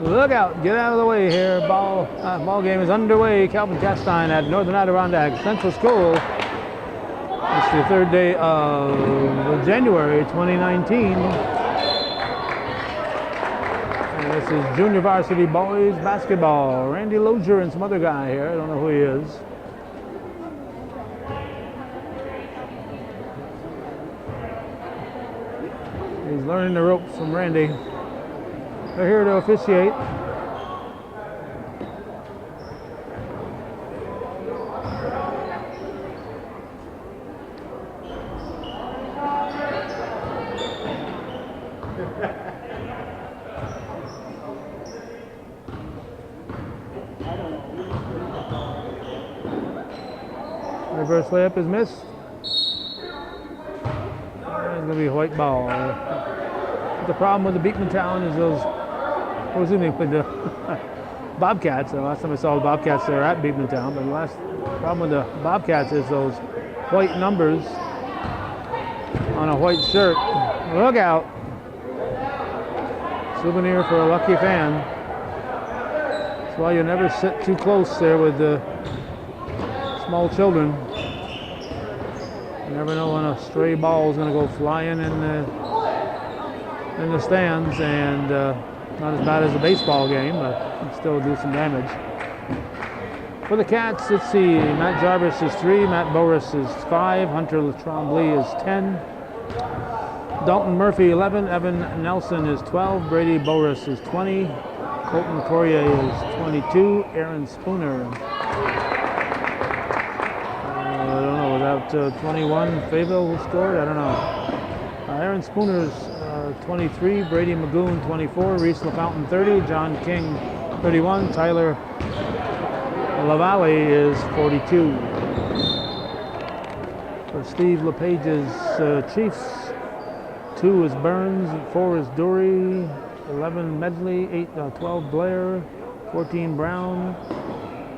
Look out, get out of the way here. Ball game is underway. Calvin Castine at Northern Adirondack Central School. It's the third day of January 2019. And this is Junior Varsity Boys basketball. Randy Lozier and some other guy here. I don't know who he is. He's learning the ropes from Randy. They're here to officiate. Reverse layup is missed. It's going to be a white ball. The problem with the Beekman Town is those, with the Bobcats. The last time I saw the Bobcats, they were at Beekman Town, but the last problem with the Bobcats is those white numbers on a white shirt. Look out. Souvenir for a lucky fan. That's why you never sit too close there with the small children. You never know when a stray ball is going to go flying in the stands, and not as bad as a baseball game, but can still do some damage. For the Cats, let's see, Matt Jarvis is 3, Matt Boris is 5, Hunter Trombley is 10, Dalton Murphy 11, Evan Nelson is 12, Brady Boris is 20, Colton Corrier is 22, Aaron Spooner. I don't know, without 21, Fayetteville scored? I don't know. Aaron Spooner's 23, Brady Magoon 24, Reese LaFountain 30, John King 31, Tyler LaValle is 42. For Steve LePage's Chiefs, 2 is Burns, 4 is Dury, 11 Medley, 12 Blair, 14 Brown,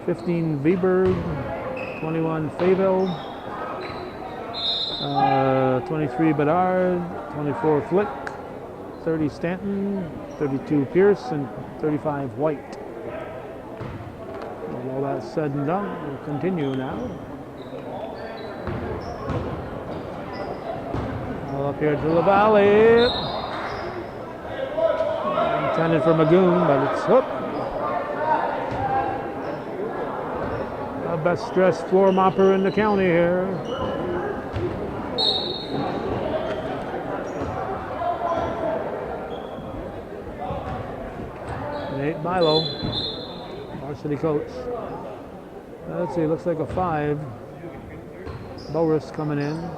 15 Viberg, 21 Fayetteville, 23 Bedard, 24 Flick, 30 Stanton, 32 Pierce, and 35 White. And all that's said and done, we'll continue now. All up here to the valley. Intended for Magoon, but it's hooked. The best dressed floor mopper in the county here. Nate Milo, varsity coach. Let's see, looks like a 5. Boris coming in.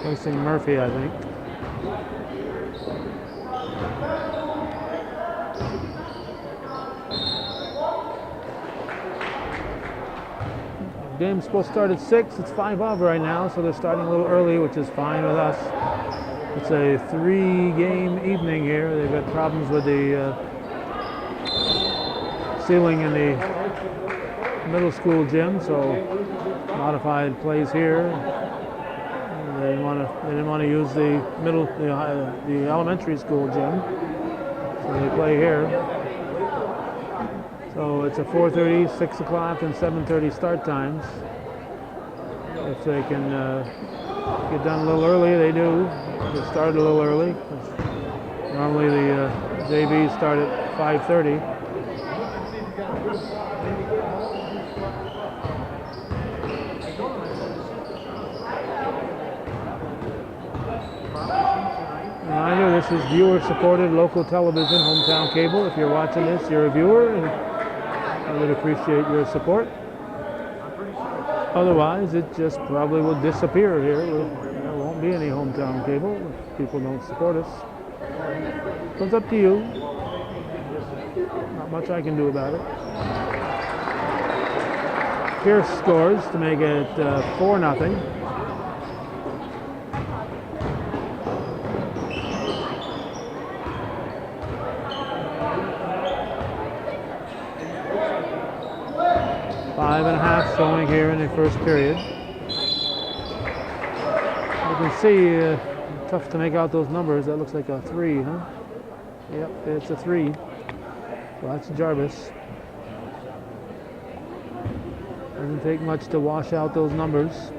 Facing Murphy, I think. Game's supposed to start at 6. It's 5 of right now, so they're starting a little early, which is fine with us. It's a 3-game evening here. They've got problems with the ceiling in the middle school gym, so modified plays here. They didn't want to use the elementary school gym, so they play here. So it's a 4:30, 6 o'clock, and 7:30 start times. If they can get done a little early, they do. They start a little early. Normally the JVs start at 5:30. Reminder, this is viewer-supported local television, hometown cable. If you're watching this, you're a viewer, and I would appreciate your support. Otherwise, it just probably will disappear here. There won't be any hometown cable if people don't support us. So it's up to you. Not much I can do about it. Pierce scores to make it 4-0. Five and a half showing here in the first period. You can see, tough to make out those numbers. That looks like a 3, huh? Yep, it's a 3. So that's Jarvis. Doesn't take much to wash out those numbers.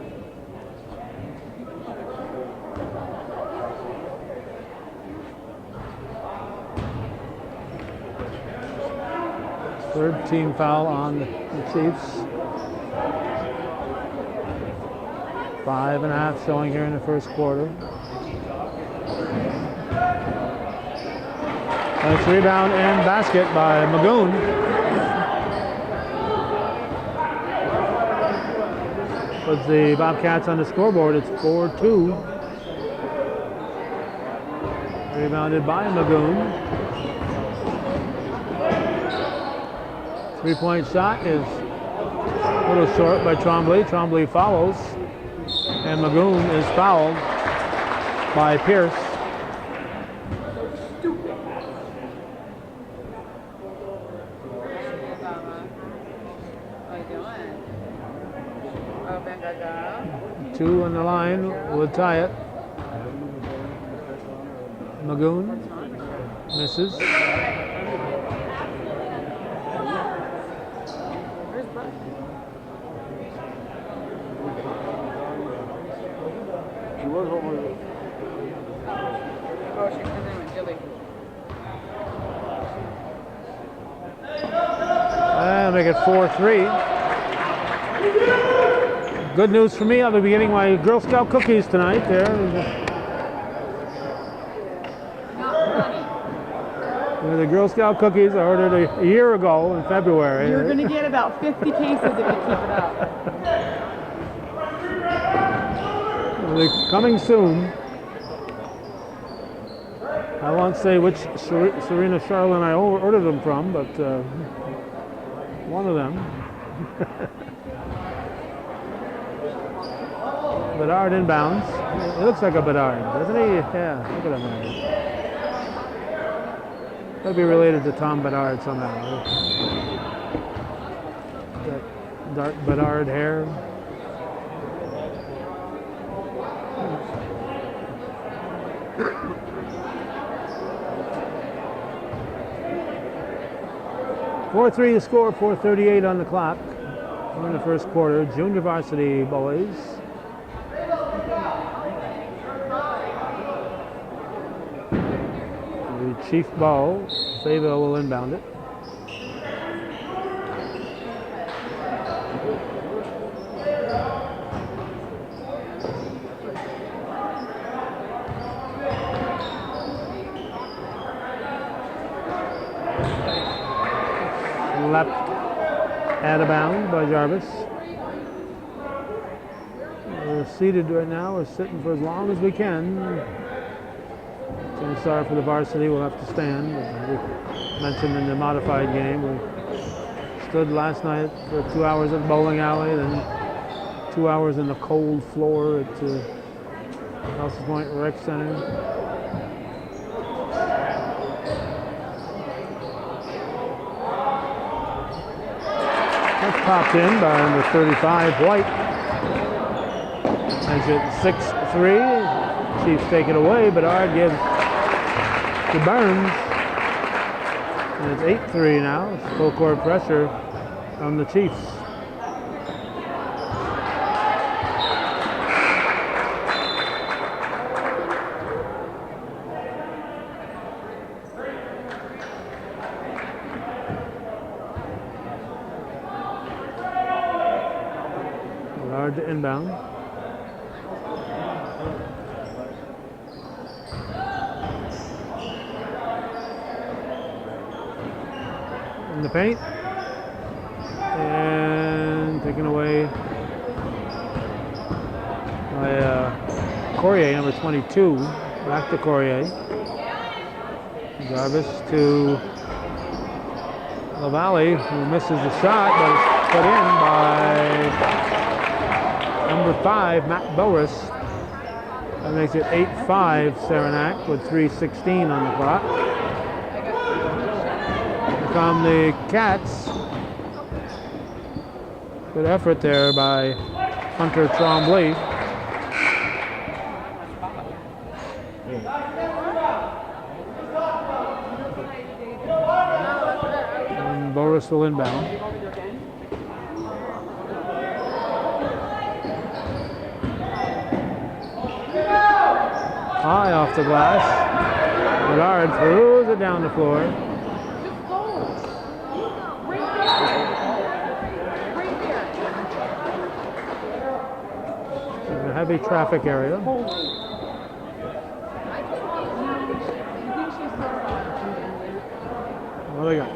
Third team foul on the Chiefs. 5.5 showing here in the first quarter. Nice rebound and basket by Magoon. Puts the Bobcats on the scoreboard. It's 4-2. Rebounded by Magoon. 3-point shot is a little short by Trombley. Trombley follows. And Magoon is fouled by Pierce. Two on the line would tie it. Magoon misses. And make it 4-3. Good news for me, I'll be getting my Girl Scout cookies tonight there. The Girl Scout cookies I ordered a year ago in February. You're going to get about 50 pieces if you keep it up. They're coming soon. I won't say which Serena, Charlotte, and I ordered them from, but one of them. Bedard inbounds. It looks like a Bedard, doesn't he? Yeah, look at him. Could be related to Tom Bedard somehow. That dark Bedard hair. .43 to score, 4:38 on the clock. We're in the first quarter. Junior varsity boys. The Chief ball. Fayetteville will inbound it. Left out of bounds by Jarvis. We're seated right now. We're sitting for as long as we can. Sorry for the varsity, we'll have to stand. We mentioned in the modified game, we stood last night for 2 hours at the bowling alley, then 2 hours in the cold floor at Rouse's Point Rec Center. That's popped in by number 35, White. Makes it 6-3. Chiefs take it away, but Bedard gives to Burns. And it's 8-3 now. It's full court pressure on the Chiefs. Bedard to inbound. In the paint, and taken away by Corrier, number 22. Back to Corrier. Jarvis to LaValle, who misses the shot, but it's put in by number 5, Matt Boris. That makes it 8-5 Saranac with 3:16 on the clock. From the Cats. Good effort there by Hunter Trombley. Boris will inbound. High off the glass. Bedard throws it down the floor. There's a heavy traffic area. What do they got?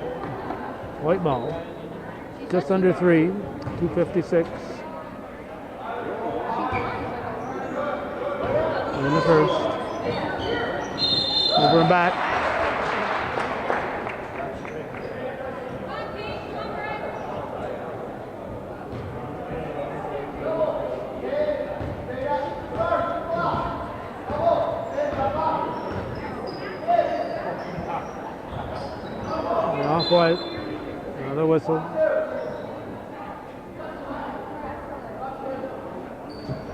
White ball. Just under 3. 2:56. In the first. Over and back. Off-white. Another whistle.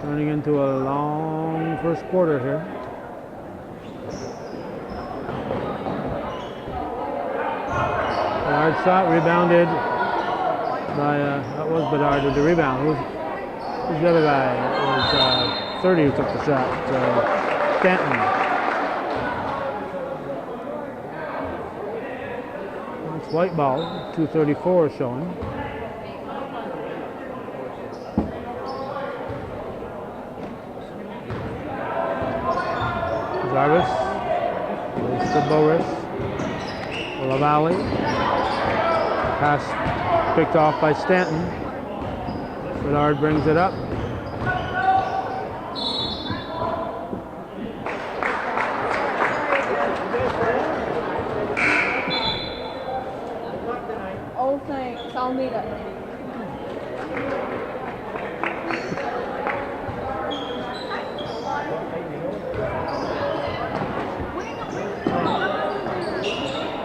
Turning into a long first quarter here. Hard shot, rebounded by, that was Bedard with the rebound. Who's the other guy? It was 30 who took the shot. Stanton. It's white ball, 2:34 showing. Jarvis, goes to Boris. LaValle. Pass picked off by Stanton. Bedard brings it up. Oh, thanks. I'll need it.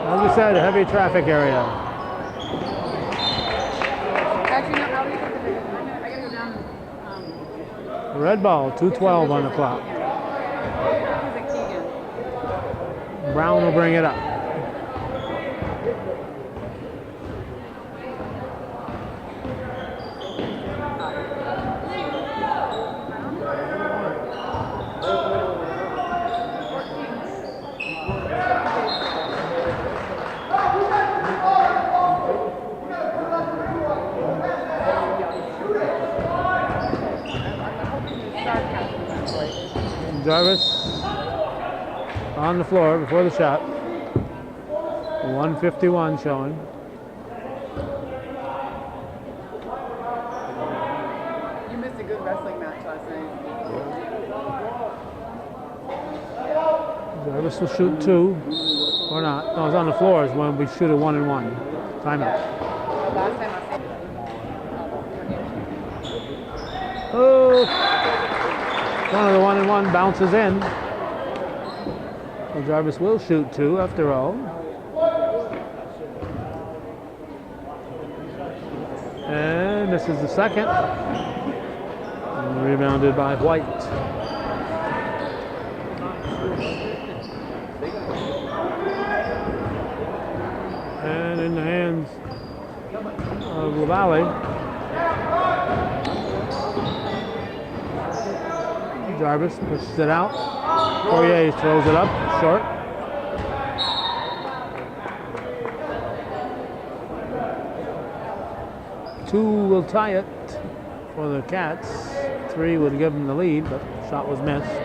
As we said, a heavy traffic area. Actually, no, how do you think of it? I gotta go down. Red ball, 2:12 on the clock. Brown will bring it up. Jarvis on the floor before the shot. 1:51 showing. You missed a good wrestling match last night. Jarvis will shoot 2 or not. No, it's on the floor is when we shoot a 1-and-1. Timeout. Last time I said. Oh! One of the 1-and-1 bounces in. Well, Jarvis will shoot 2 after all. And misses the second. And rebounded by White. And in the hands of LaValle. Jarvis pushes it out. Poirier throws it up short. Two will tie it for the Cats. 3 would give them the lead, but the shot was missed.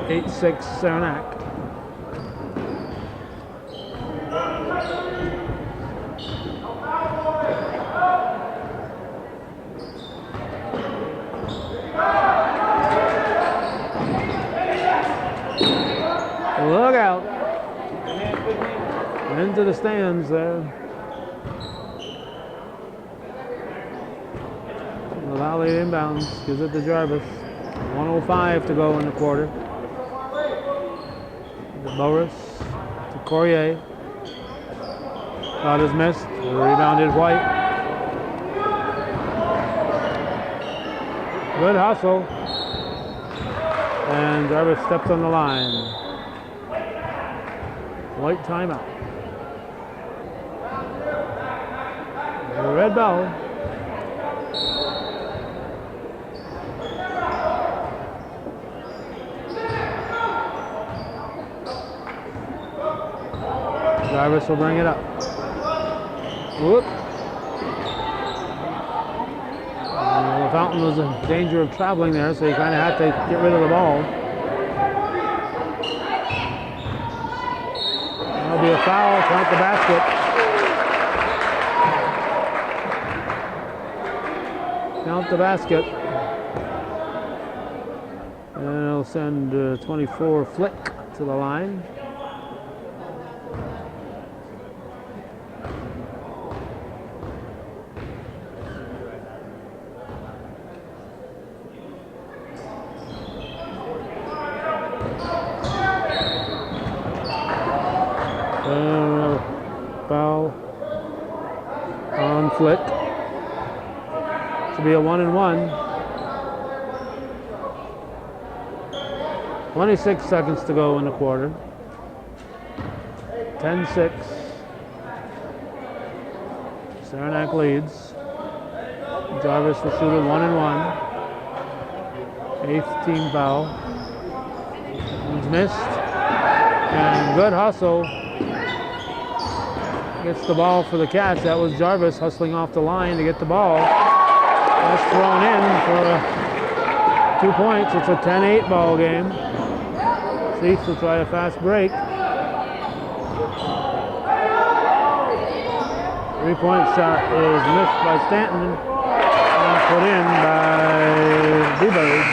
8-6 Saranac. Look out. Into the stands there. LaValle inbounds, gives it to Jarvis. 1:05 to go in the quarter. To Boris, to Courier. Shot is missed. Rebounded White. Good hustle. And Jarvis steps on the line. White timeout. Red ball. Jarvis will bring it up. Whoop. The Fountain was in danger of traveling there, so he kind of had to get rid of the ball. That'll be a foul, count the basket. Count the basket. And it'll send 24 Flick to the line. Foul on Flick. To be a 1-and-1. 26 seconds to go in the quarter. 10-6. Saranac leads. Jarvis will shoot a 1-and-1. 8th team foul. One's missed. And good hustle. Gets the ball for the Cats. That was Jarvis hustling off the line to get the ball. That's thrown in for 2 points. It's a 10-8 ball game. Chiefs will try a fast break. 3-point shot is missed by Stanton and put in by Bluebird.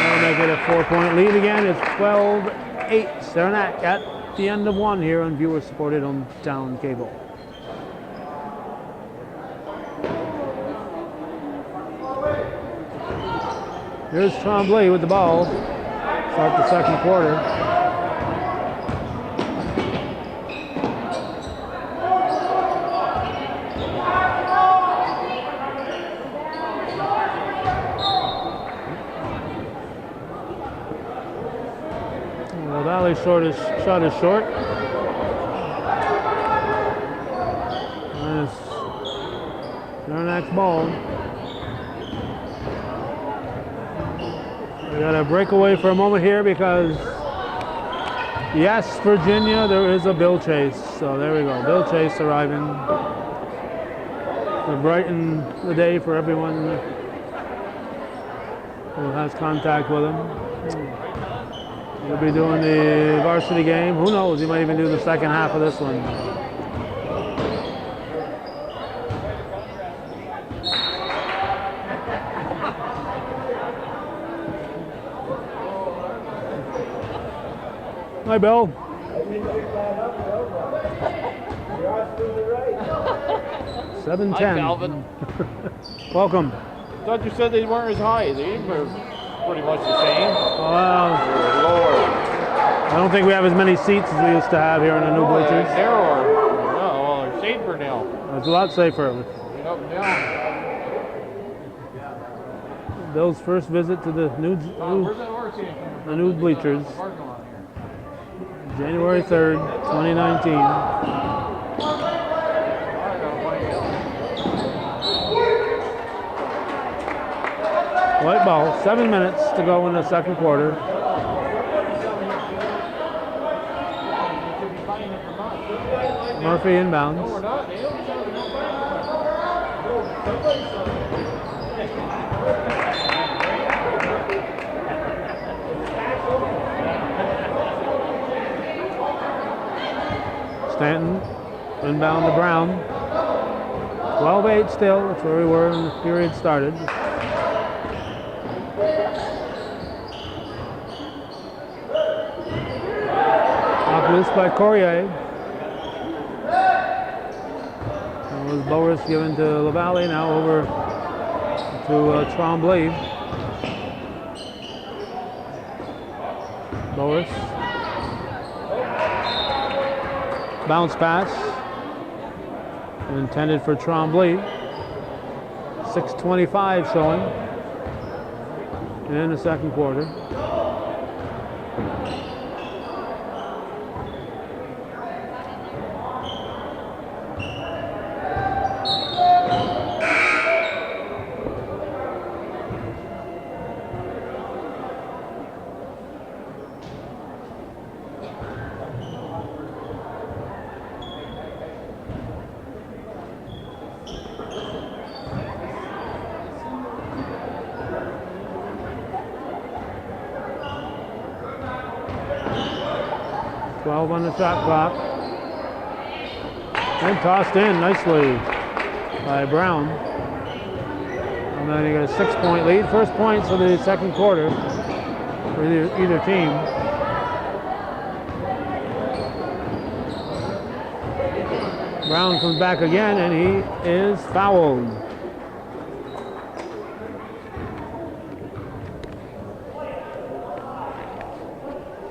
That'll make it a 4-point lead again. It's 12-8. Saranac at the end of one here on viewer-supported hometown cable. Here's Tremblay with the ball. Start the second quarter. The Valley shot is short. And it's Saranac's ball. We got to break away for a moment here because, yes, Virginia, there is a Bill Chase. So there we go. Bill Chase arriving to brighten the day for everyone who has contact with him. He'll be doing the varsity game. Who knows? He might even do the second half of this one. Hi, Bill. 7-10. Hi, Calvin. Welcome. Thought you said they weren't as high. They were pretty much the same. Well, Lower. I don't think we have as many seats as we used to have here in the new bleachers. Narrower. No, well, they're safer now. It's a lot safer. Up and down. Bill's first visit to the new Where's that horse came from? the new bleachers. Parking lot here. January 3rd, 2019. White ball, 7 minutes to go in the second quarter. Murphy inbounds. Stanton, inbound to Brown. 12-8 still, that's where we were when the period started. Knocked loose by Courier. That was Boris given to LaValle, now over to Tremblay. Boris. Bounce pass. Intended for Tremblay. 6:25 showing in the second quarter. 12 on the shot clock. And tossed in nicely by Brown. And then you got a 6-point lead. First points of the second quarter for either team. Brown comes back again and he is fouled.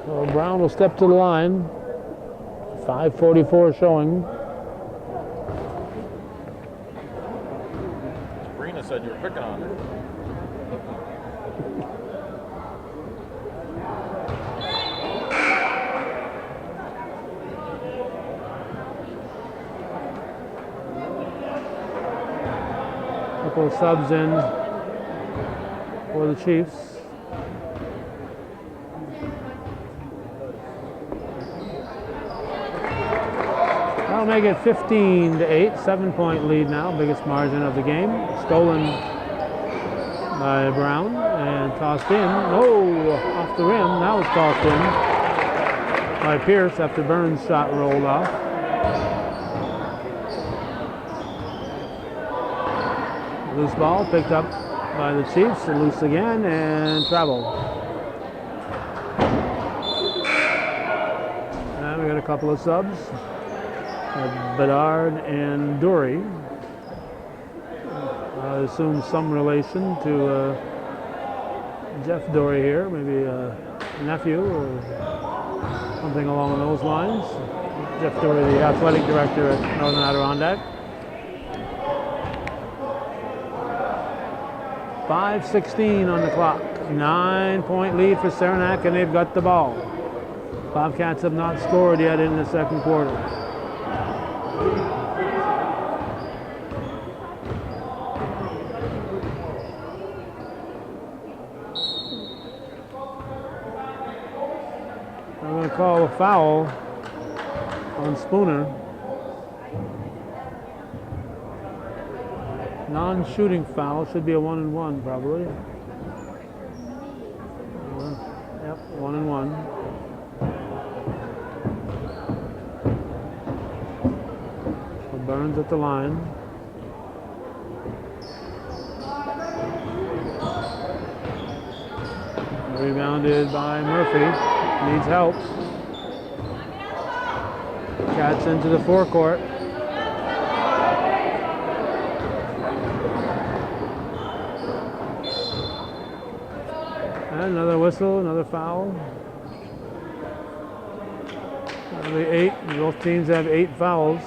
So Brown will step to the line. 5:44 showing. Sabrina said you were picking on her. Couple of subs in for the Chiefs. That'll make it 15-8, 7-point lead now, biggest margin of the game. Stolen by Brown and tossed in. Oh, off the rim. Now it's tossed in by Pierce after Burns' shot rolled off. Loose ball picked up by the Chiefs, and loose again, and traveled. And we got a couple of subs. Bedard and Dury. I assume some relation to Jeff Dury here, maybe a nephew or something along those lines. Jeff Dury, the athletic director at Northern Adirondack. 5:16 on the clock. 9-point lead for Saranac, and they've got the ball. Bobcats have not scored yet in the second quarter. I'm going to call a foul on Spooner. Non-shooting foul, should be a 1-and-1 probably. Yep, 1-and-1. So Burns at the line. Rebounded by Murphy. Needs help. Cats into the forecourt. Another whistle, another foul. That'll be 8. Both teams have 8 fouls.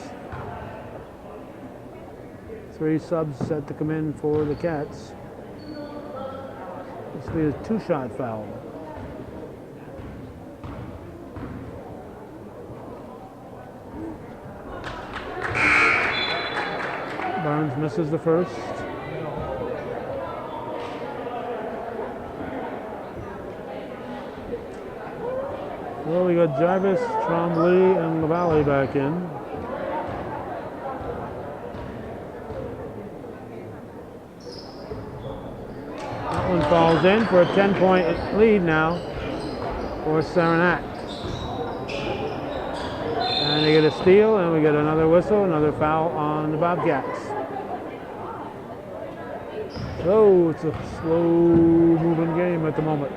3 subs set to come in for the Cats. This will be a 2-shot foul. Burns misses the first. Well, we got Jarvis, Trombley, and LaValle back in. That one falls in for a 10-point lead now for Saranac. And they get a steal, and we get another whistle, another foul on the Bobcats. So it's a slow-moving game at the moment.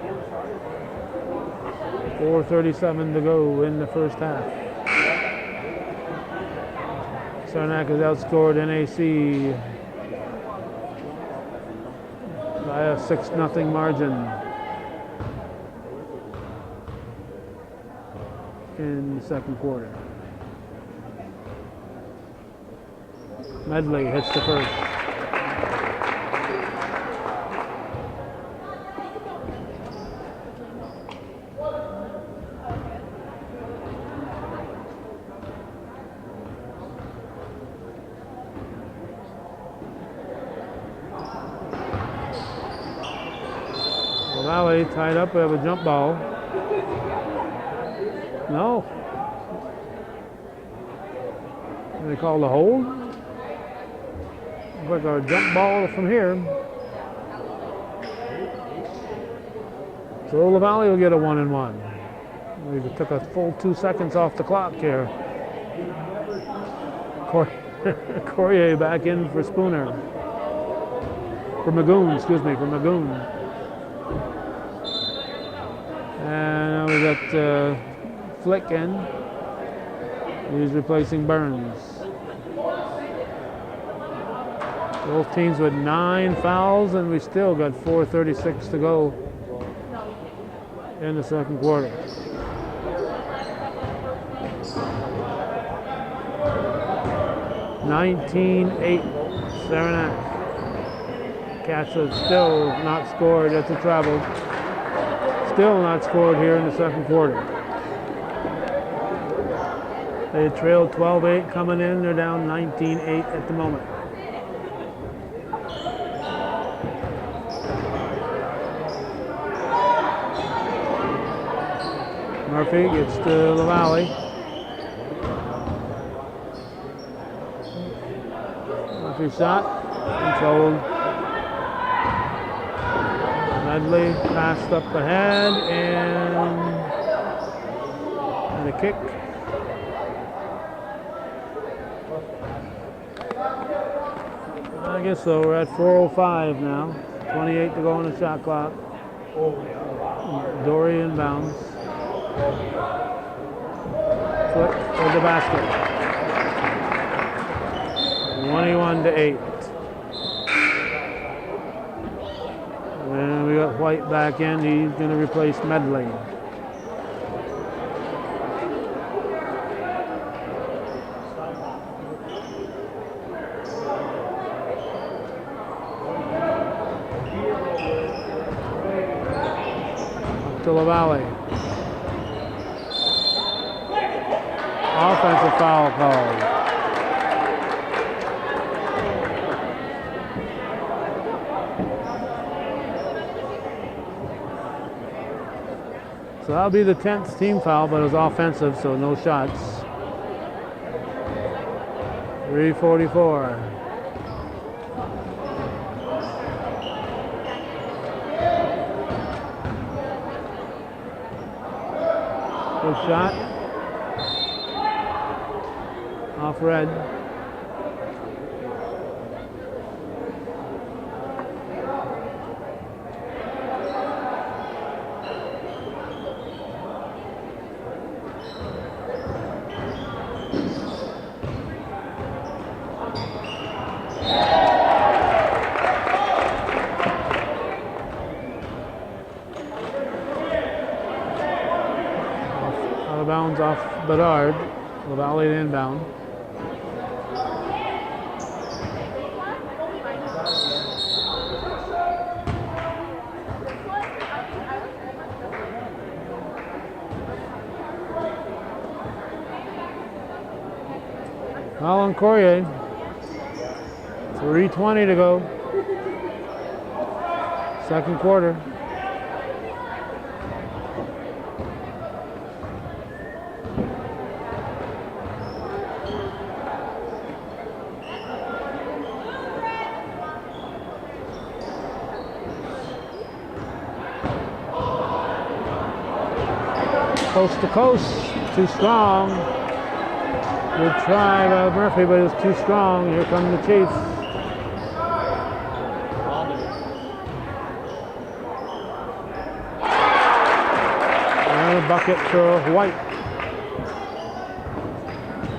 4:37 to go in the first half. Saranac has outscored NAC by a 6-0 margin in the second quarter. Medley hits the first. Valley tied up. We have a jump ball. No. They call the hold. Looks like our jump ball from here. So LaValle will get a 1-and-1. We took a full 2 seconds off the clock here. Courier back in for Spooner. For Magoon, excuse me, for Magoon. And now we got Flick in. He's replacing Burns. Both teams with 9 fouls, and we still got 4:36 to go in the second quarter. (19-8) Saranac. Cats have still not scored. That's a travel. Still not scored here in the second quarter. They trailed 12-8 coming in. They're down 19-8 at the moment. Murphy gets to LaValle. Murphy shot, controlled. Medley passed up ahead and a kick. I guess so. We're at 4:05 now. 28 to go on the shot clock. Dory inbounds. Flick for the basket. 21-8. And we got White back in. He's going to replace Medley. Up to LaValle. Offensive foul called. So that'll be the 10th team foul, but it was offensive, so no shots. 3:44. Good shot. Off red. Out of bounds off Bedard. LaValle inbound. Alan Courier, 3:20 to go. Second quarter. Coast to coast, too strong. Good try by Murphy, but it's too strong. Here come the Chiefs. And a bucket for White.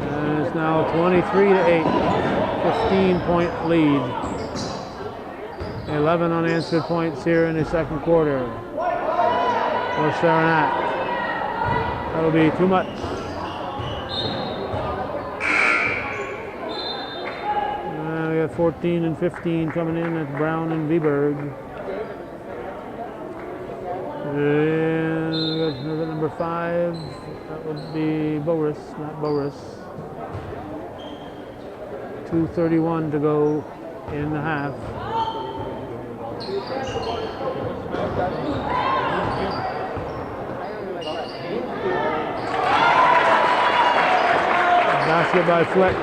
And it's now 23-8, 15-point lead. 11 unanswered points here in the second quarter for Saranac. That'll be too much. We got 14 and 15 coming in. That's Brown and Viberg. And we got another number 5. That would be Boris, not Boris. 2:31 to go in the half. Basket by Flick.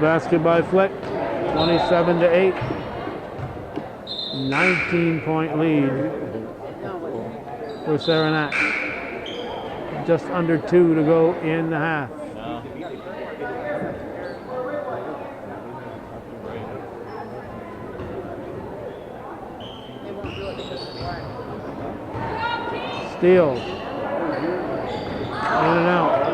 basket by Flick. 27-8. 19-point lead for Saranac. Just under 2 to go in the half. Steal. In and out.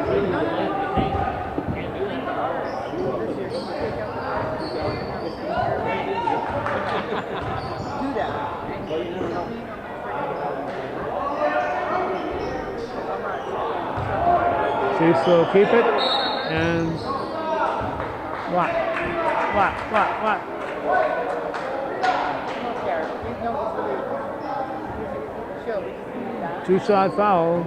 Chiefs will keep it and what? Two-shot foul.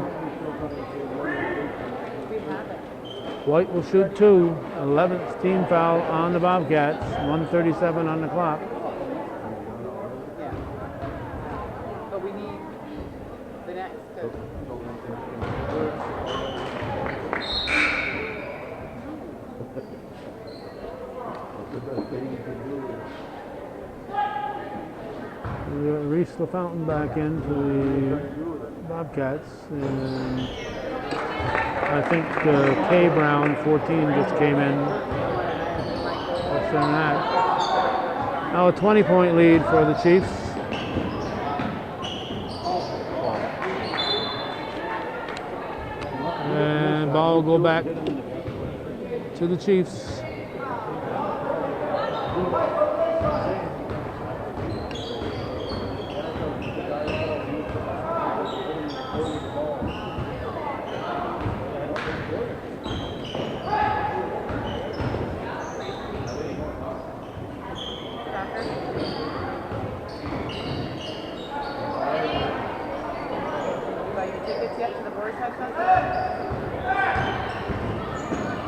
White will shoot 2. 11th team foul on the Bobcats. 1:37 on the clock. Yeah. But we need the next to. Reese LaFountain back in for the Bobcats, and I think K. Brown, 14, just came in. Now a 20-point lead for the Chiefs. And ball will go back to the Chiefs.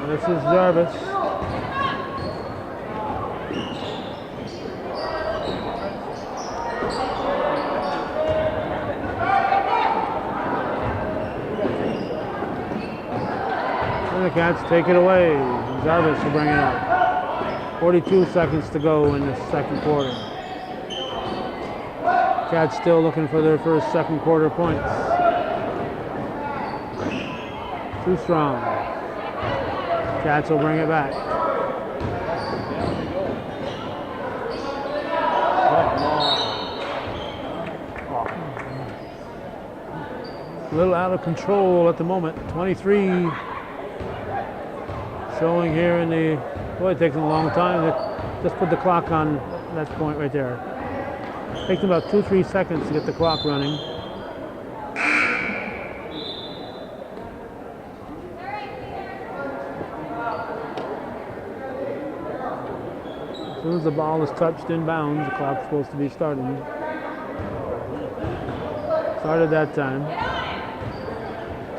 This is Jarvis. And the Cats take it away. Jarvis will bring it up. 42 seconds to go in the second quarter. Cats still looking for their first second quarter points. Too strong. Cats will bring it back. A little out of control at the moment. 23 showing here in the, boy, it takes them a long time to just put the clock on that point right there. It takes them about 2-3 seconds to get the clock running. As soon as the ball is touched in bounds, the clock's supposed to be starting. Started that time.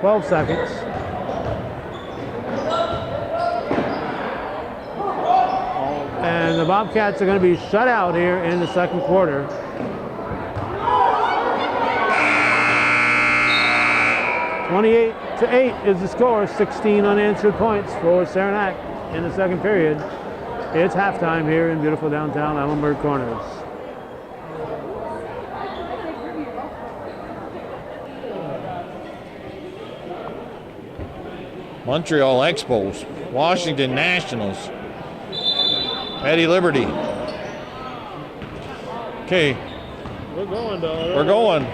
12 seconds. And the Bobcats are going to be shut out here in the second quarter. (28-8) is the score. 16 unanswered points for Saranac in the second period. It's halftime here in beautiful downtown Ellenburg Corners. Montreal Expos, Washington Nationals, Eddie Liberty. Okay. We're going, though. We're going.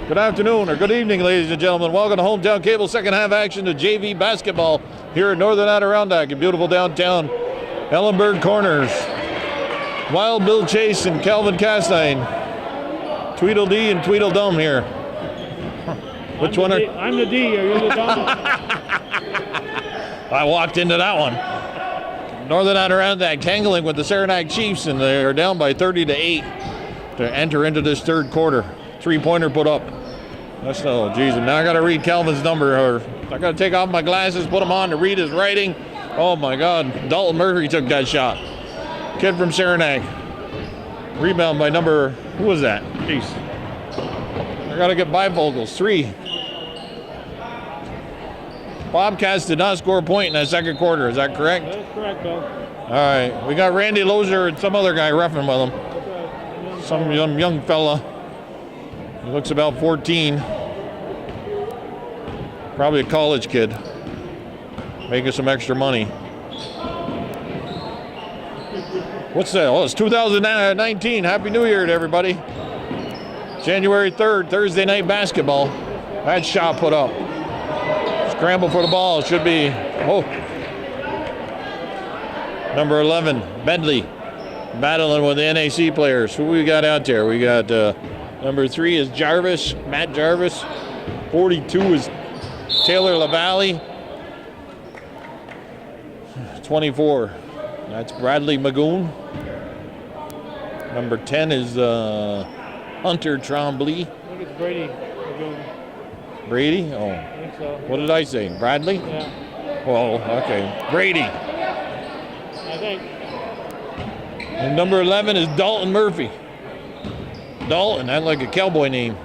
Good afternoon or good evening, ladies and gentlemen. Welcome to Hometown Cable second half action to JV basketball here in Northern Adirondack in beautiful downtown Ellenburg Corners. Wild Bill Chase and Calvin Castine. Tweedledee and Tweedledum here. Which one are... I'm the D. Are you the dumb? I walked into that one. Northern Adirondack tangling with the Saranac Chiefs, and they are down by 30-8 to enter into this third quarter. Three-pointer put up. That's oh geez, and now I got to read Calvin's number, or I got to take off my glasses, put them on to read his writing. Oh my God, Dalton Murphy took that shot. Kid from Saranac. Rebound by number, who was that? Jeez. I got to get bifocals. 3. Bobcats did not score a point in that second quarter. Is that correct? That's correct, Bill. All right. We got Randy Lozier and some other guy roughing with him. Some young fella. He looks about 14. Probably a college kid. Making some extra money. What's that? Oh, it's 2019. Happy New Year to everybody. January 3rd, Thursday night basketball. That shot put up. Scramble for the ball. Should be, number 11, Bentley, battling with the NAC players. Who we got out there? We got number 3 is Jarvis, Matt Jarvis. 42 is Taylor LaValle. 24, that's Bradley Magoon. Number 10 is Hunter Trombley. I think it's Brady. Brady? Oh. I think so. What did I say? Bradley? Yeah. Oh, okay. Brady. I think. And number 11 is Dalton Murphy. Dalton, that's like a cowboy name.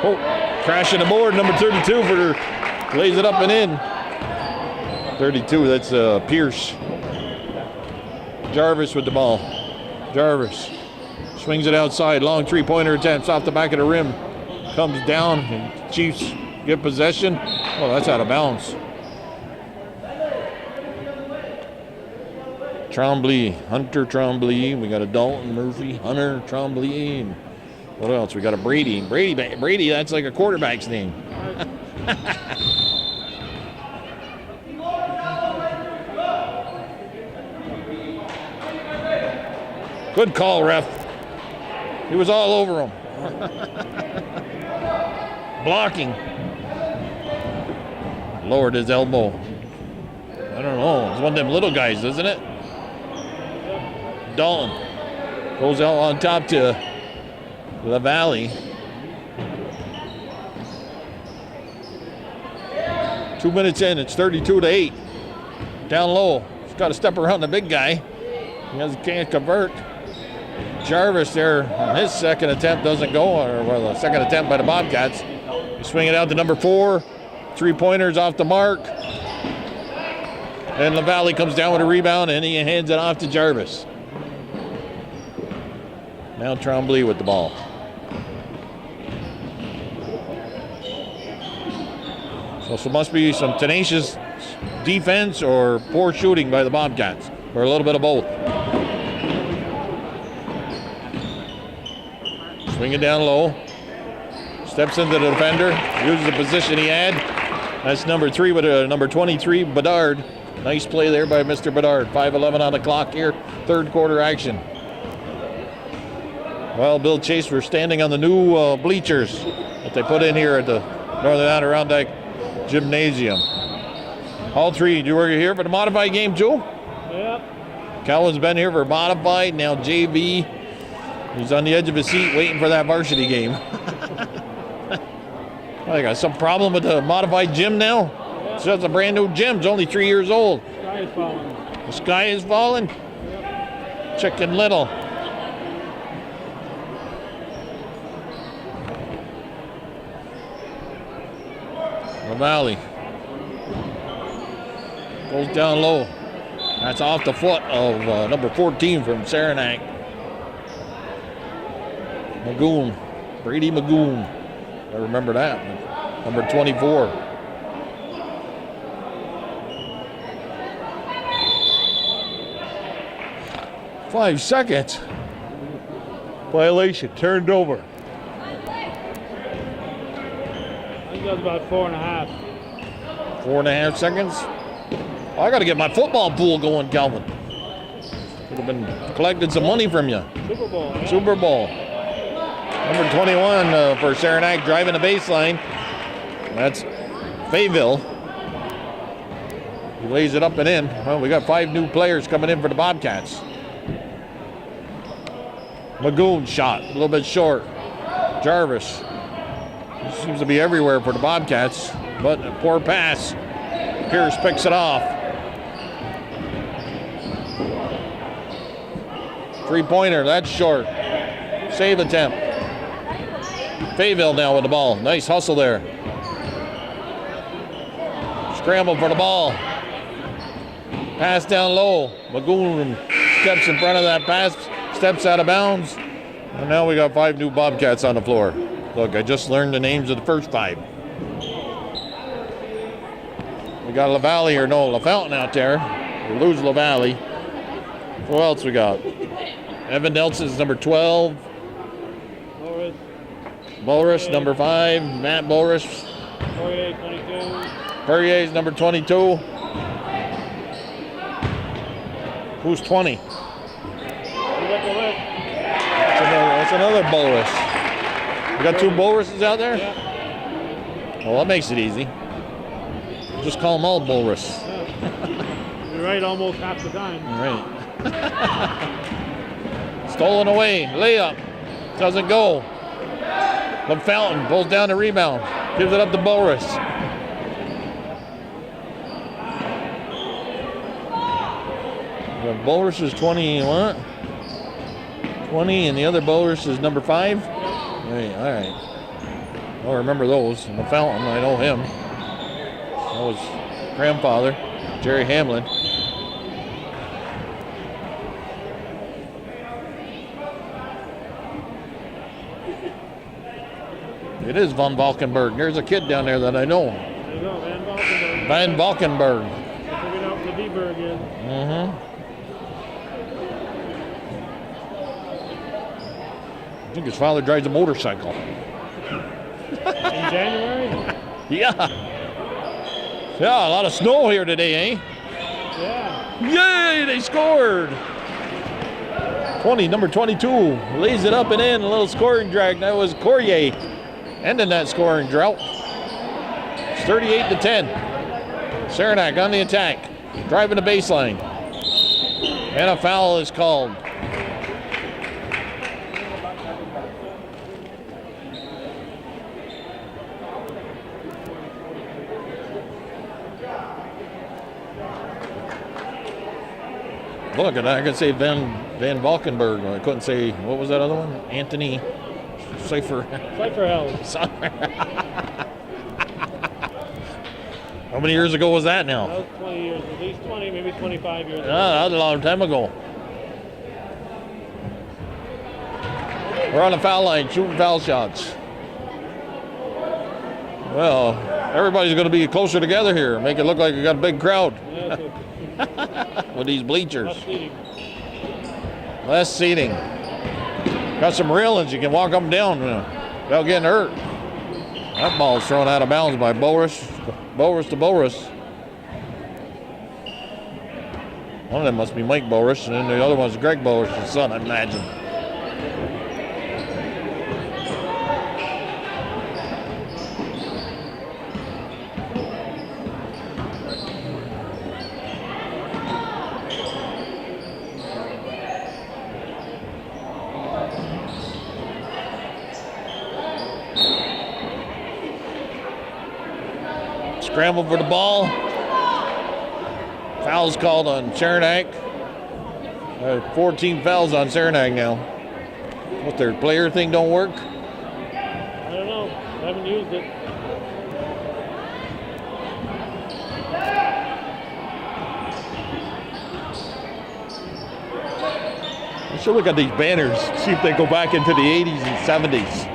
Oh, crashing the board. Number 32 lays it up and in. 32, that's Pierce. Jarvis with the ball. Jarvis swings it outside. Long three-pointer attempts off the back of the rim. Comes down, and Chiefs get possession. Oh, that's out of bounds. Trombley, Hunter Trombley. We got a Dalton Murphy, Hunter Trombley. And what else? We got a Brady. Brady, that's like a quarterback's name. Good call, ref. He was all over him. Blocking. Lowered his elbow. I don't know. It's one of them little guys, isn't it? Dalton goes out on top to LaValle. 2 minutes in, it's 32-8. Down low. He's got to step around the big guy. He can't convert. Jarvis there on his second attempt doesn't go, or well, the second attempt by the Bobcats. He's swinging out to number 4. 3-pointers off the mark. And LaValle comes down with a rebound and he hands it off to Jarvis. Now Trombley with the ball. So must be some tenacious defense or poor shooting by the Bobcats, or a little bit of both. Swinging down low. Steps into the defender. Uses the position he had. That's number 3 with number 23, Bedard. Nice play there by Mr. Bedard. 5:11 on the clock here. Third quarter action. Well, Bill Chase, we're standing on the new bleachers that they put in here at the Northern Adirondack Gymnasium. All three, you were here for the modified game, Joe? Yep. Calvin's been here for modified, now JV. He's on the edge of his seat waiting for that varsity game. I got some problem with the modified gym now? It's just a brand new gym. It's only 3 years old. The sky is falling. The sky is falling? Yep. Chicken Little. LaValle goes down low. That's off the foot of number 14 from Saranac. Magoon, Brady Magoon. I remember that. Number 24. Five seconds. Violation turned over. I think that was about 4.5. 4.5 seconds. Oh, I got to get my football pool going, Calvin. Would have been collecting some money from you. Super Bowl. Yeah. Super Bowl. Number 21 for Saranac driving the baseline. That's Fayetteville. He lays it up and in. Well, we got 5 new players coming in for the Bobcats. Magoon shot, a little bit short. Jarvis. He seems to be everywhere for the Bobcats, but a poor pass. Pierce picks it off. 3-pointer, that's short. Save attempt. Fayetteville now with the ball. Nice hustle there. Scramble for the ball. Pass down low. Magoon steps in front of that pass, steps out of bounds. And now we got 5 new Bobcats on the floor. Look, I just learned the names of the first 5. We got LaValle or no, LaFountain out there. We lose LaValle. Who else we got? Evan Nelson's number 12. Boris, number 5. Matt Boris. Poirier, 22. Perrier's number 22. Who's 20? That's another Boris. We got 2 Borises out there? Yeah. Well, that makes it easy. Just call them all Boris. You're right almost half the time. Right. Stolen away. Layup. Doesn't go. But Fountain pulls down the rebound. Gives it up to Boris. Boris is 20, what? 20, and the other Boris is number 5? Hey, all right. I'll remember those. And the Fountain, I know him. That was grandfather, Jerry Hamlin. It is Von Valkenburg. There's a kid down there that I know. There you go, Van Valkenburg. Van Valkenburg. Figured out what the D-Berg is. Mm-hmm. I think his father drives a motorcycle. In January? Yeah. Yeah, a lot of snow here today, eh? Yeah. Yay, they scored. 20, number 22, lays it up and in, a little scoring drag. That was Courier ending that scoring drought. It's 38-10. Saranac on the attack, driving the baseline. And a foul is called. Look, I could say Van Valkenburg. I couldn't say, what was that other one? Anthony Cypher. How many years ago was that now? That was 20 years, at least 20, maybe 25 years ago. That was a long time ago. We're on the foul line, shooting foul shots. Well, everybody's going to be closer together here. Make it look like we got a big crowd. Yeah, With these bleachers. less seating. Less seating. Got some railings you can walk up and down without getting hurt. That ball's thrown out of bounds by Boris. Boris to Boris. One of them must be Mike Boris, and then the other one's Greg Boris, his son, I imagine. Scramble for the ball. Foul's called on Saranac. 14 fouls on Saranac now. What, their player thing don't work? I don't know. I haven't used it. I should look at these banners, see if they go back into the 80s and 70s.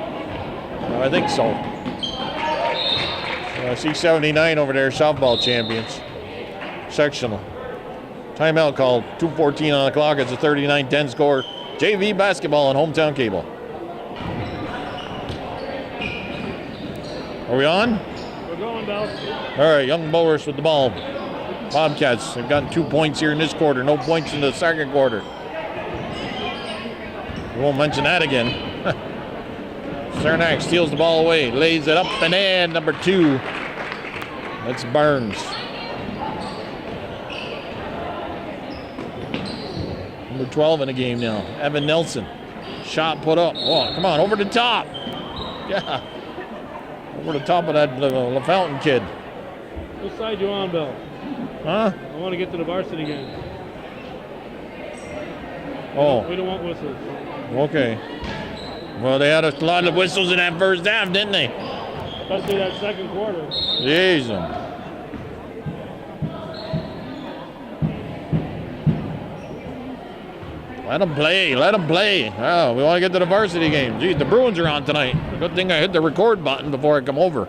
I think so. I see 79 over there, softball champions. Sectional. Timeout called, 2:14 on the clock. It's a 39-10 score. JV basketball on Hometown Cable. Are we on? We're going, Bell. All right, young Boris with the ball. Bobcats have gotten 2 points here in this quarter. No points in the second quarter. We won't mention that again. Saranac steals the ball away, lays it up and in, number 2. That's Burns. Number 12 in the game now, Evan Nelson. Shot put up. Oh, come on, over the top. Yeah. Over the top of that LaFountain kid. Which side you on, Bill? Huh? I want to get to the varsity game. Oh. We don't want whistles. Okay. Well, they had a lot of whistles in that first half, didn't they? Especially that second quarter. Jeez. Let them play. Let them play. Oh, we want to get to the varsity game. Geez, the Bruins are on tonight. Good thing I hit the record button before I come over.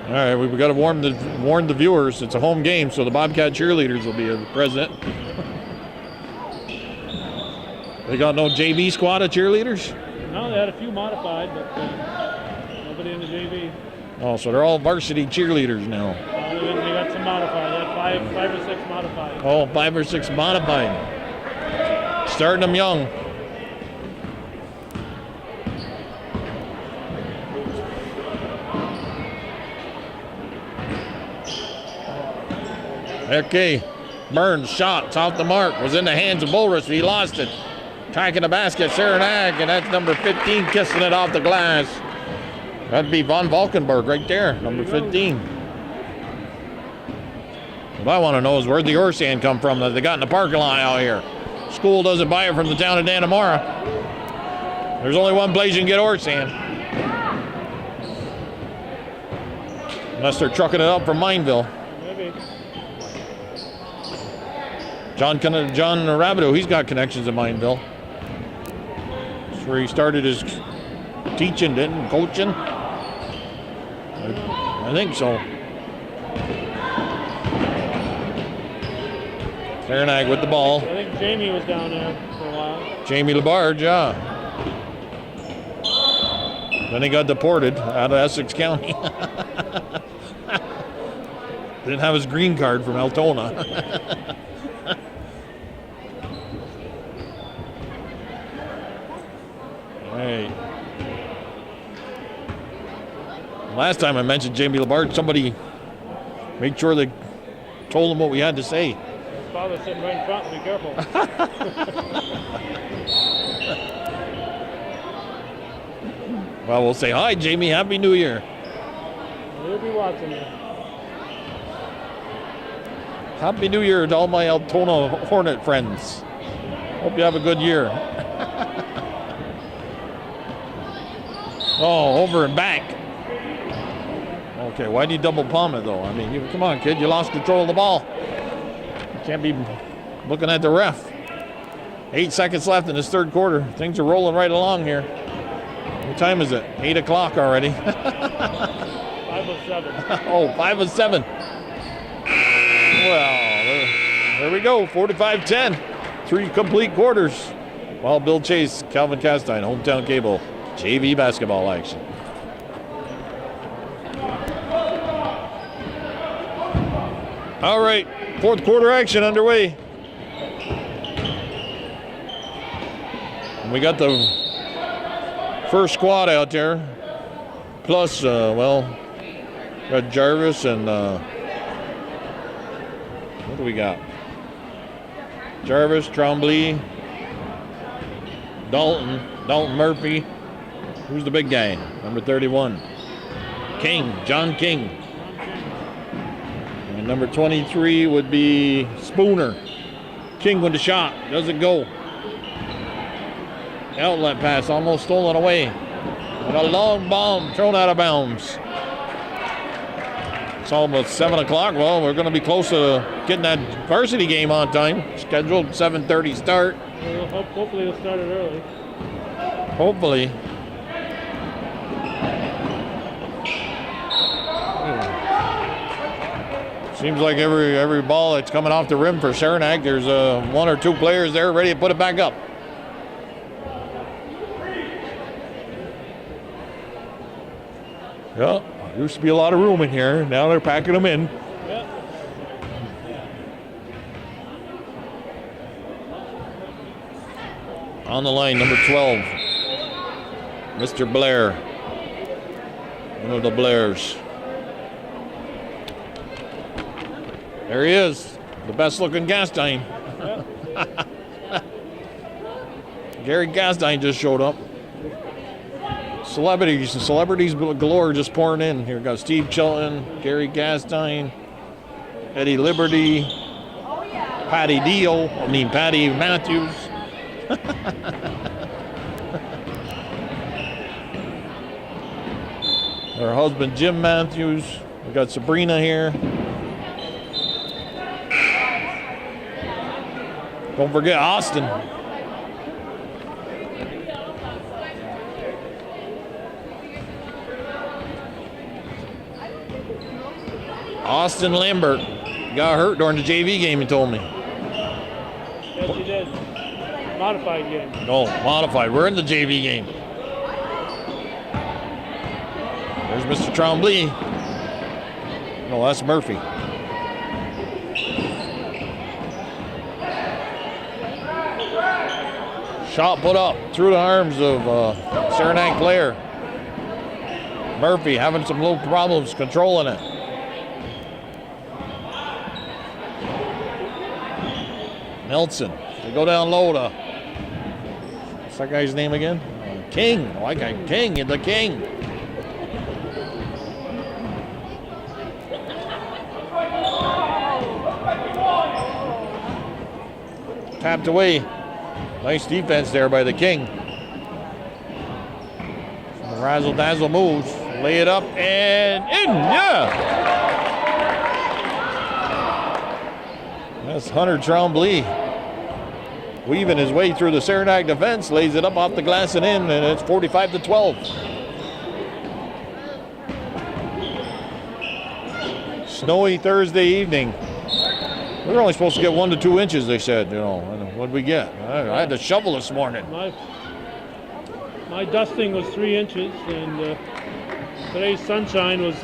All right, we've got to warn the viewers. It's a home game, so the Bobcat cheerleaders will be present. They got no JV squad of cheerleaders? No, they had a few modified, but nobody in the JV. Oh, so they're all varsity cheerleaders now. They got some modified. They had five or six modified. Oh, 5 or 6 modified. Starting them young. Okay, Burns shot, it's off the mark, was in the hands of Bulrush, he lost it. Tracking the basket, Saranac, and that's number 15 kissing it off the glass. That'd be Von Valkenburg right there, number 15. What I want to know is where'd the ore sand come from that they got in the parking lot out here? School doesn't buy it from the town of Dannemora. There's only one place you can get ore sand. Unless they're trucking it up from Mineville. Maybe. John Rabideau, he's got connections in Mineville. That's where he started his teaching, didn't he? Coaching? I think so. Saranac with the ball. I think Jamie was down there for a while. Jamie Labarge, yeah. Then he got deported out of Essex County. Didn't have his green card from Altona. Hey. Last time I mentioned Jamie Labarge, somebody made sure they told him what we had to say. His father's sitting right in front, be careful. Well, we'll say, hi, Jamie, Happy New Year. He'll be watching you. Happy New Year to all my Altona Hornet friends. Hope you have a good year. Oh, over and back. Okay, why do you double palm it, though? I mean, come on, kid. You lost control of the ball. You can't be looking at the ref. 8 seconds left in this third quarter. Things are rolling right along here. What time is it? 8 o'clock already. 5:07. Oh, 5:07. Well, there we go. 45-10. 3 complete quarters. While Bill Chase, Calvin Castine, Hometown Cable, JV basketball action. All right, fourth quarter action underway. And we got the first squad out there. Plus, got Jarvis and what do we got? Jarvis, Trombley, Dalton Murphy. Who's the big guy? Number 31. King, John King. And number 23 would be Spooner. King with the shot. Doesn't go. Outlet pass almost stolen away. And a long bomb thrown out of bounds. It's almost 7 o'clock. Well, we're going to be close to getting that varsity game on time. Scheduled 7:30 start. Well, hopefully they'll start it early. Hopefully. Seems like every ball that's coming off the rim for Saranac, there's 1 or 2 players there ready to put it back up. Yeah, used to be a lot of room in here. Now they're packing them in. Yeah. On the line, number 12, Mr. Blair. One of the Blairs. There he is, the best looking Gastine. Yeah. Gary Gastine just showed up. Celebrities galore just pouring in. Here we got Steve Chilton, Gary Gastine, Eddie Liberty, Patty Matthews. Her husband Jim Matthews. We got Sabrina here. Don't forget Austin. Austin Lambert got hurt during the JV game, he told me. Yes, he did. Modified game. No, modified. We're in the JV game. There's Mr. Tremblay. No, that's Murphy. Shot put up through the arms of Saranac player. Murphy having some little problems controlling it. Nelson. They go down low to, what's that guy's name again? King. Oh, I got King, the King. Tapped away. Nice defense there by the King. The razzle dazzle moves. Lay it up and in. Yeah. That's Hunter Tremblay. Weaving his way through the Saranac defense, lays it up off the glass and in, and it's 45-12. Snowy Thursday evening. We were only supposed to get 1 to 2 inches, they said, you know. And what'd we get? I had to shovel this morning. My dusting was 3 inches, and today's sunshine was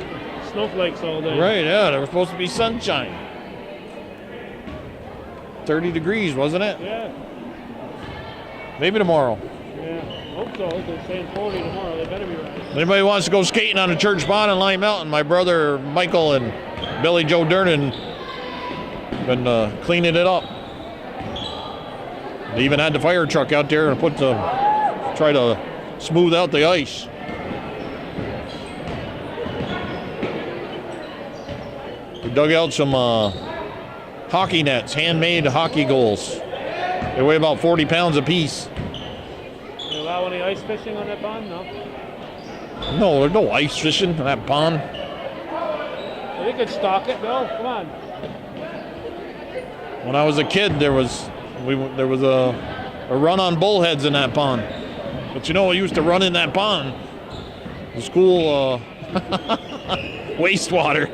snowflakes all day. Right, yeah, there was supposed to be sunshine. 30 degrees, wasn't it? Yeah. Maybe tomorrow. Yeah, hope so. They're saying 40 tomorrow. They better be right. Anybody wants to go skating on the church pond in Lime Mountain? My brother Michael and Billy Joe Durnan been cleaning it up. They even had the fire truck out there and try to smooth out the ice. We dug out some hockey nets, handmade hockey goals. They weigh about 40 pounds apiece. You allow any ice fishing on that pond? No. No, there's no ice fishing in that pond. Well, you could stock it, Bill. Come on. When I was a kid, there was a run on bullheads in that pond. But you know, I used to run in that pond. The school wastewater.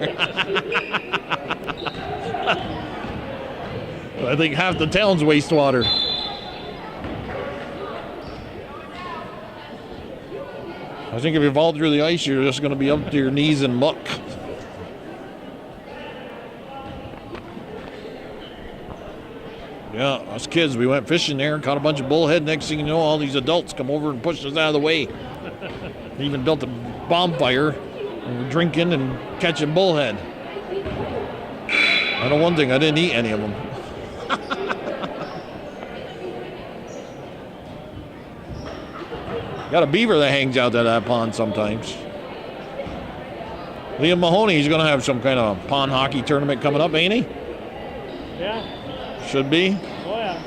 I think half the town's wastewater. I think if you fall through the ice, you're just going to be up to your knees in muck. Yeah, us kids, we went fishing there, caught a bunch of bullhead. Next thing you know, all these adults come over and pushed us out of the way. They even built a bonfire, and we're drinking and catching bullhead. I know one thing, I didn't eat any of them. Got a beaver that hangs out at that pond sometimes. Liam Mahoney, he's going to have some kind of pond hockey tournament coming up, ain't he? Yeah. Should be. Oh, yeah.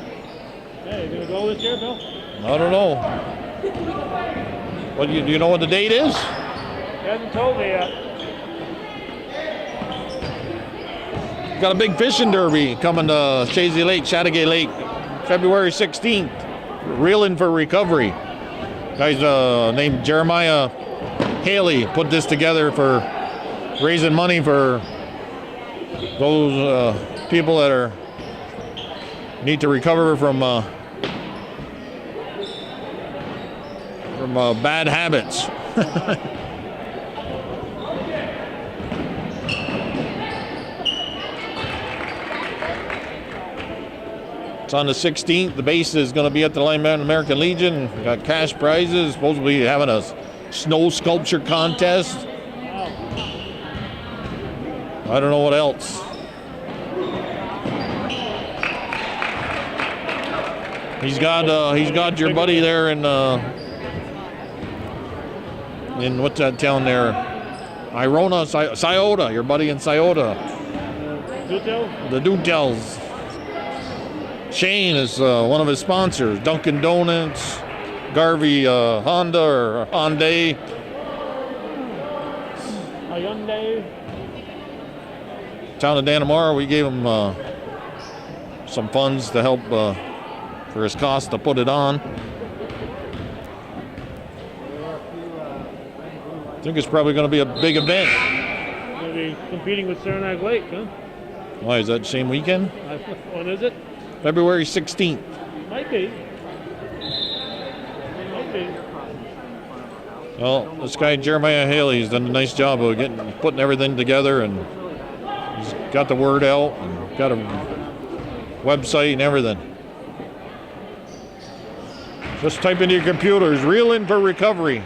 Hey, you going to go this year, Bill? I don't know. What do you know what the date is? He hasn't told me yet. Got a big fishing derby coming to Chazy Lake, Chattagay Lake, February 16th. Reeling for Recovery. Guy's named Jeremiah Haley put this together for raising money for those people that need to recover from bad habits. It's on the 16th. The base is going to be at the Lime Mountain American Legion. We got cash prizes. Supposedly having a snow sculpture contest. I don't know what else. He's got your buddy there in what's that town there? Irona, Scioto. Your buddy in Scioto. The Dutels. Shane is one of his sponsors. Dunkin' Donuts, Garvey Honda or Hyundai. Hyundai. Town of Dannemora, we gave them some funds to help for his cost to put it on. I think it's probably going to be a big event. Going to be competing with Saranac Lake, huh? Why, is that the same weekend? When is it? February 16th. Might be. Well, this guy Jeremiah Haley has done a nice job of putting everything together, and he's got the word out and got a website and everything. Just type into your computers, "Reel in for recovery."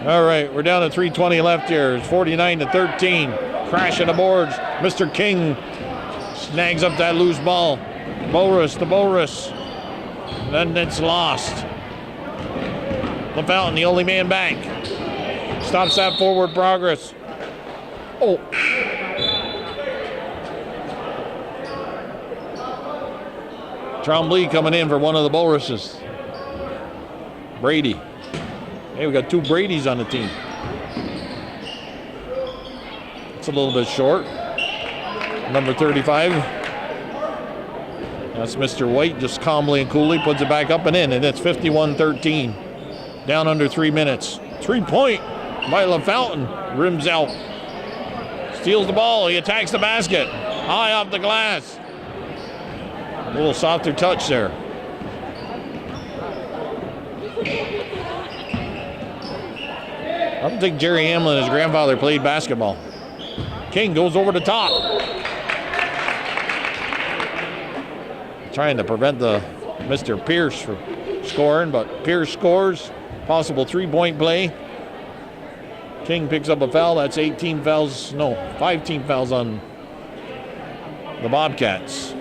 All right, we're down to 3:20 left here. It's 49-13. Crashing the boards. Mr. King snags up that loose ball. Bolrus to Bolrus. And then it's lost. LaFountain, the only man back. Stops that forward progress. Oh. Trombley coming in for one of the Bolruses. Brady. Hey, we got two Bradys on the team. It's a little bit short. Number 35. That's Mr. White, just calmly and coolly puts it back up and in, and it's 51-13. Down under 3 minutes. 3-point by LaFountain. Rims out. Steals the ball. He attacks the basket. High off the glass. A little softer touch there. I don't think Jerry Hamlin, his grandfather, played basketball. King goes over the top. Trying to prevent the Mr. Pierce from scoring, but Pierce scores. Possible three-point play. King picks up a foul. That's 5 team fouls on the Bobcats.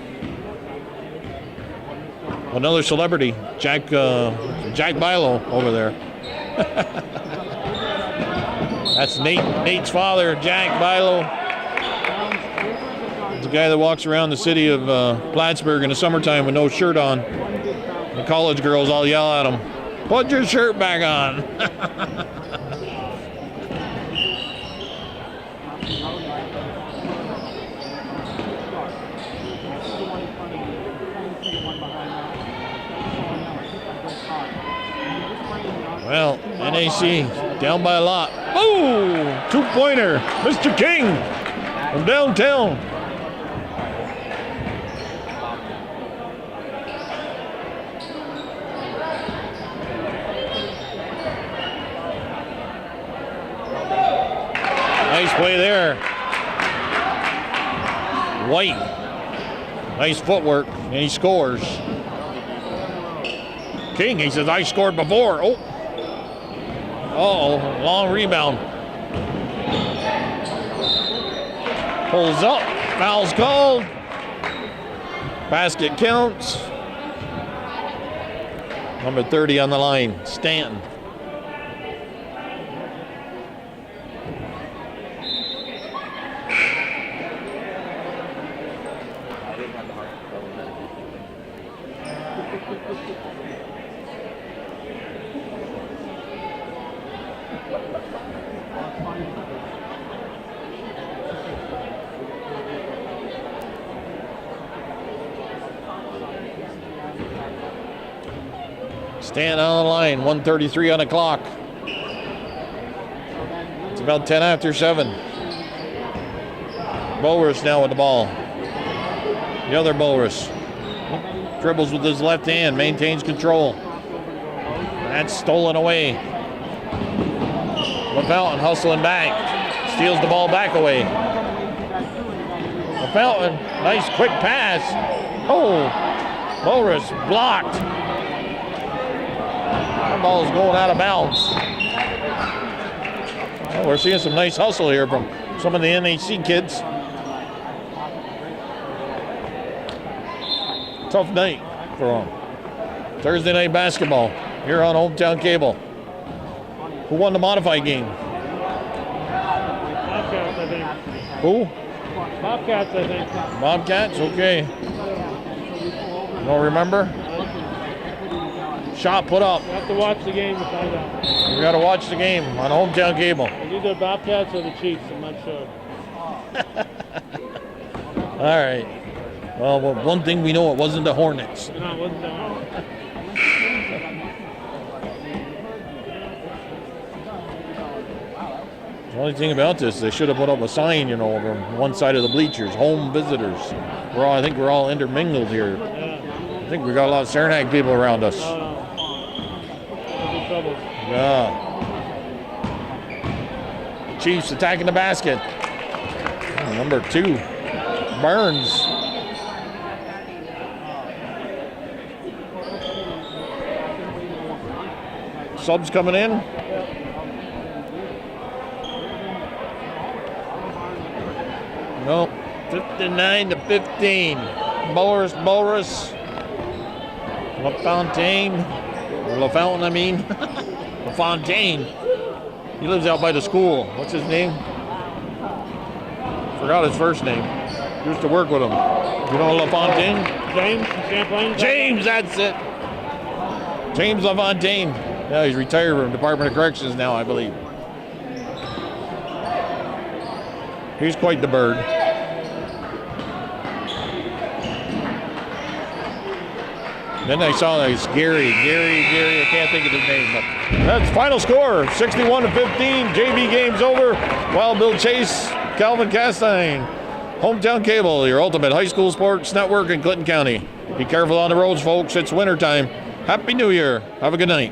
Another celebrity, Jack Bilo over there. That's Nate's father, Jack Bilo. The guy that walks around the city of Plattsburgh in the summertime with no shirt on. The college girls all yell at him, "Put your shirt back on." Well, NAC down by a lot. Oh, two-pointer, Mr. King from downtown. Nice play there. White. Nice footwork, and he scores. King, he says, "I scored before." Oh. Uh-oh, long rebound. Pulls up, foul's called. Basket counts. Number 30 on the line, Stanton. Stanton on the line, 1:33 on the clock. It's about 10 after 7. Bolrus now with the ball. The other Bolrus. Dribbles with his left hand, maintains control. That's stolen away. LaFountain hustling back. Steals the ball back away. LaFountain, nice quick pass. Oh, Bolrus blocked. That ball's going out of bounds. Well, we're seeing some nice hustle here from some of the NAC kids. Tough night for them. Thursday night basketball here on Hometown Cable. Who won the modified game? Bobcats, I think. Who? Bobcats, I think. Bobcats, okay. You don't remember? Shot put up. You have to watch the game to find out. We got to watch the game on Hometown Cable. It's either Bobcats or the Chiefs, I'm not sure. All right. Well, one thing we know, it wasn't the Hornets. No, it wasn't the The only thing about this, they should have put up a sign, you know, over one side of the bleachers, home visitors. I think we're all intermingled here. Yeah. I think we got a lot of Saranac people around us. No. There'll be trouble. Yeah. Chiefs attacking the basket. Number 2, Burns. Subs coming in. No, 59-15. Bulrus. LaFountain, I mean. LaFontaine. He lives out by the school. What's his name? Forgot his first name. Used to work with him. You know LaFontaine? James, Champlain? James, that's it. James LaFontaine. Yeah, he's retired from Department of Corrections now, I believe. He's quite the bird. Then I saw this Gary, I can't think of his name, but that's final score, 61-15, JV game's over. Wild Bill Chase, Calvin Castine. Hometown Cable, your ultimate high school sports network in Clinton County. Be careful on the roads, folks, it's wintertime. Happy New Year, have a good night.